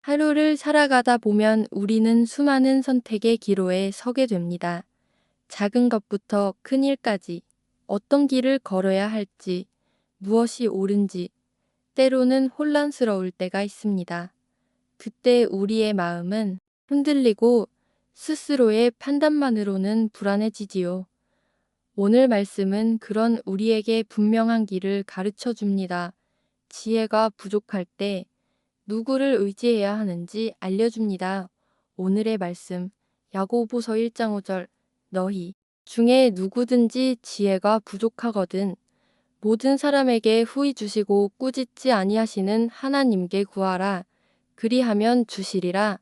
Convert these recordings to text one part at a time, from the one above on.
하루를 살아가다 보면 우리는 수많은 선택의 기로에 서게 됩니다. 작은 것부터 큰 일까지 어떤 길을 걸어야 할지, 무엇이 옳은지, 때로는 혼란스러울 때가 있습니다. 그때 우리의 마음은 흔들리고 스스로의 판단만으로는 불안해지지요. 오늘 말씀은 그런 우리에게 분명한 길을 가르쳐 줍니다. 지혜가 부족할 때 누구를 의지해야 하는지 알려줍니다. 오늘의 말씀, 야고보서 1장 5절, 너희 중에 누구든지 지혜가 부족하거든 모든 사람에게 후히 주시고 꾸짖지 아니하시는 하나님께 구하라. 그리하면 주시리라.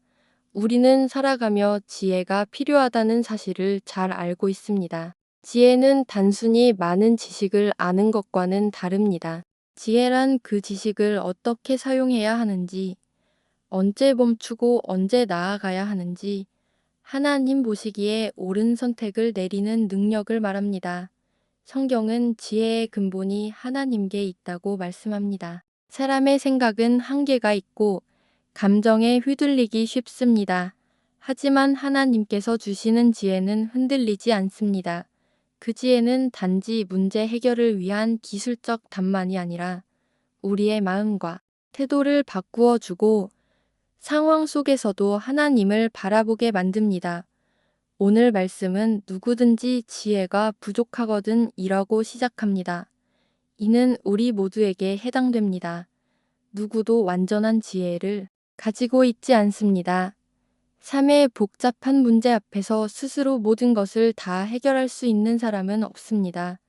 우리는 살아가며 지혜가 필요하다는 사실을 잘 알고 있습니다. 지혜는 단순히 많은 지식을 아는 것과는 다릅니다. 지혜란 그 지식을 어떻게 사용해야 하는지, 언제 멈추고 언제 나아가야 하는지, 하나님 보시기에 옳은 선택을 내리는 능력을 말합니다. 성경은 지혜의 근본이 하나님께 있다고 말씀합니다. 사람의 생각은 한계가 있고 감정에 휘둘리기 쉽습니다. 하지만 하나님께서 주시는 지혜는 흔들리지 않습니다. 그 지혜는 단지 문제 해결을 위한 기술적 답만이 아니라 우리의 마음과 태도를 바꾸어 주고 상황 속에서도 하나님을 바라보게 만듭니다. 오늘 말씀은 누구든지 지혜가 부족하거든 이라고 시작합니다. 이는 우리 모두에게 해당됩니다. 누구도 완전한 지혜를 가지고 있지 않습니다. 삶의 복잡한 문제 앞에서 스스로 모든 것을 다 해결할 수 있는 사람은 없습니다.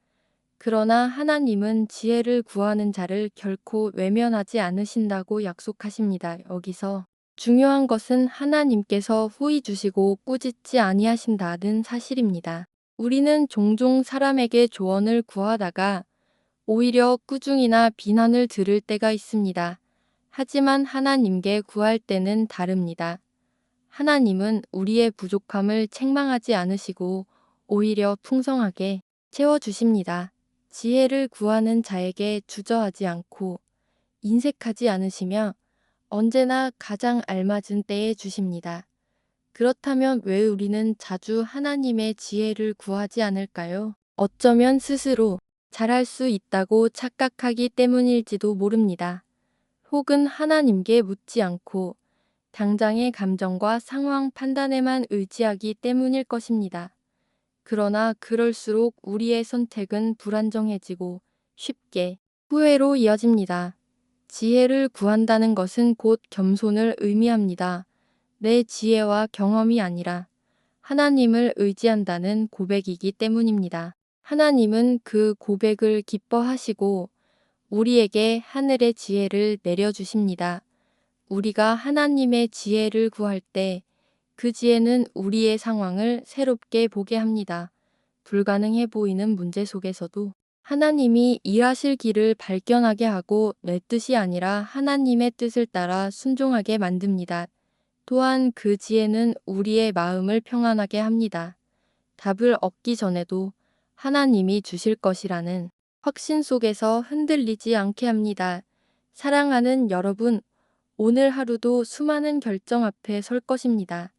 그러나 하나님은 지혜를 구하는 자를 결코 외면하지 않으신다고 약속하십니다. 여기서 중요한 것은 하나님께서 후히 주시고 꾸짖지 아니하신다는 사실입니다. 우리는 종종 사람에게 조언을 구하다가 오히려 꾸중이나 비난을 들을 때가 있습니다. 하지만 하나님께 구할 때는 다릅니다. 하나님은 우리의 부족함을 책망하지 않으시고 오히려 풍성하게 채워주십니다. 지혜를 구하는 자에게 주저하지 않고 인색하지 않으시며 언제나 가장 알맞은 때에 주십니다. 그렇다면 왜 우리는 자주 하나님의 지혜를 구하지 않을까요? 어쩌면 스스로 잘할 수 있다고 착각하기 때문일지도 모릅니다. 혹은 하나님께 묻지 않고 당장의 감정과 상황 판단에만 의지하기 때문일 것입니다. 그러나 그럴수록 우리의 선택은 불안정해지고 쉽게 후회로 이어집니다. 지혜를 구한다는 것은 곧 겸손을 의미합니다. 내 지혜와 경험이 아니라 하나님을 의지한다는 고백이기 때문입니다. 하나님은 그 고백을 기뻐하시고 우리에게 하늘의 지혜를 내려주십니다. 우리가 하나님의 지혜를 구할 때 그 지혜는 우리의 상황을 새롭게 보게 합니다. 불가능해 보이는 문제 속에서도 하나님이 일하실 길을 발견하게 하고 내 뜻이 아니라 하나님의 뜻을 따라 순종하게 만듭니다. 또한 그 지혜는 우리의 마음을 평안하게 합니다. 답을 얻기 전에도 하나님이 주실 것이라는 확신 속에서 흔들리지 않게 합니다. 사랑하는 여러분, 오늘 하루도 수많은 결정 앞에 설 것입니다.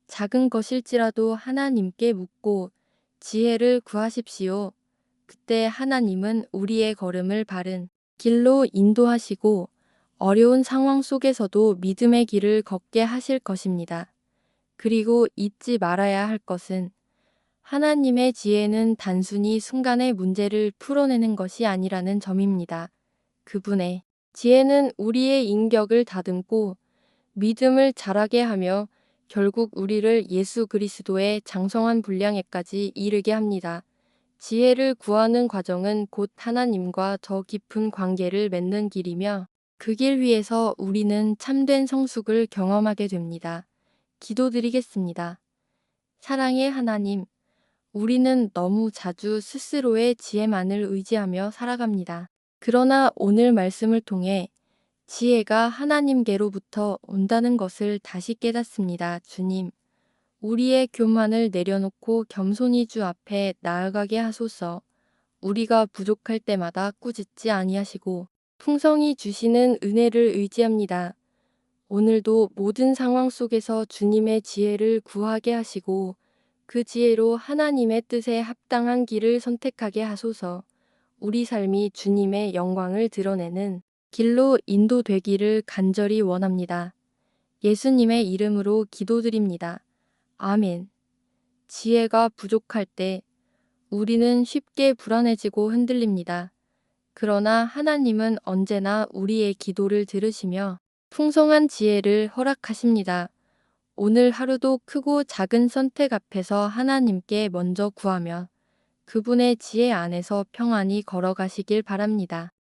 작은 것일지라도 하나님께 묻고 지혜를 구하십시오. 그때 하나님은 우리의 걸음을 바른 길로 인도하시고 어려운 상황 속에서도 믿음의 길을 걷게 하실 것입니다. 그리고 잊지 말아야 할 것은 하나님의 지혜는 단순히 순간의 문제를 풀어내는 것이 아니라는 점입니다. 그분의 지혜는 우리의 인격을 다듬고 믿음을 자라게 하며 결국 우리를 예수 그리스도의 장성한 분량에까지 이르게 합니다. 지혜를 구하는 과정은 곧 하나님과 더 깊은 관계를 맺는 길이며 그 길 위에서 우리는 참된 성숙을 경험하게 됩니다. 기도드리겠습니다. 사랑의 하나님, 우리는 너무 자주 스스로의 지혜만을 의지하며 살아갑니다. 그러나 오늘 말씀을 통해 지혜가 하나님께로부터 온다는 것을 다시 깨닫습니다. 주님, 우리의 교만을 내려놓고 겸손히 주 앞에 나아가게 하소서. 우리가 부족할 때마다 꾸짖지 아니하시고 풍성히 주시는 은혜를 의지합니다. 오늘도 모든 상황 속에서 주님의 지혜를 구하게 하시고 그 지혜로 하나님의 뜻에 합당한 길을 선택하게 하소서. 우리 삶이 주님의 영광을 드러내는 길로 인도되기를 간절히 원합니다. 예수님의 이름으로 기도드립니다. 아멘. 지혜가 부족할 때 우리는 쉽게 불안해지고 흔들립니다. 그러나 하나님은 언제나 우리의 기도를 들으시며 풍성한 지혜를 허락하십니다. 오늘 하루도 크고 작은 선택 앞에서 하나님께 먼저 구하며 그분의 지혜 안에서 평안히 걸어가시길 바랍니다.